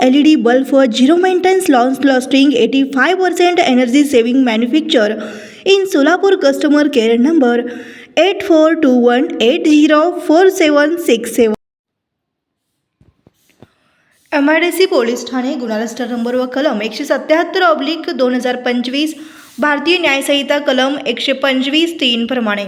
LED bulb for zero maintenance loss lasting 85% energy saving manufacture in Solapur. Customer care number 8421804767. MIDC police Thane गुन्हा register number व कलम 177/2025 भारतीय न्याय संहिता कलम 125(3) प्रमाणे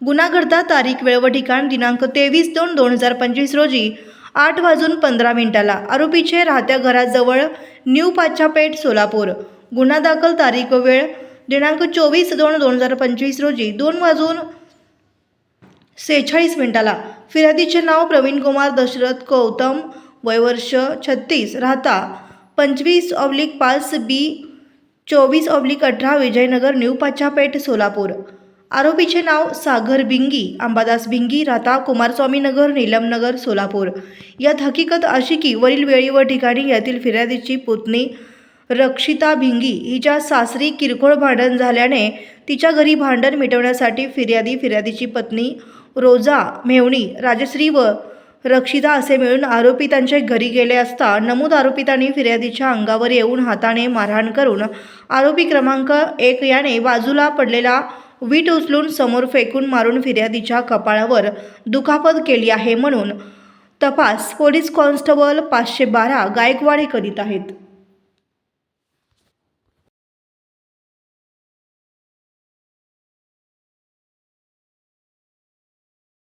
गुन्हा घडता तारीख वेळ व ठिकाण दिनांक 23/2/2025 रोजी 8:15 आरोपीचे राहत्या घराजवळ न्यू पाच्छापेठ सोलापूर. गुन्हा दाखल तारीख व वेळ दिनांक 24/2/2025 रोजी 2:46 फिर्यादीचे नाव प्रवीण कुमार दशरथ गौतम, वय वर्ष 36, राहता 25/5B 24/18 विजयनगर न्यू पाच्छापेठ सोलापूर. आरोपीचे नाव सागर भिंगी अंबादास भिंगी, राहता कुमारस्वामी नगर नीलमनगर सोलापूर. यात हकीकत अशी की वरील वेळी व ठिकाणी यातील फिर्यादीची पुतणी रक्षिता भिंगी हिच्या सासरी किरकोळ भांडण झाल्याने तिच्या घरी भांडण मिटवण्यासाठी फिर्यादीची पत्नी रोजा मेवणी, राजश्री व रक्षिता असे मिळून आरोपी त्यांच्या घरी गेले असता नमूद आरोपितांनी फिर्यादीच्या अंगावर येऊन हाताने मारहाण करून आरोपी क्रमांक 1 याने बाजूला पडलेला वीट उचलून समोर फेकून मारून फिर्यादीच्या कपाळावर दुखापत केली आहे म्हणून तपास पोलीस कॉन्स्टेबल 512 गायकवाड करीत आहेत.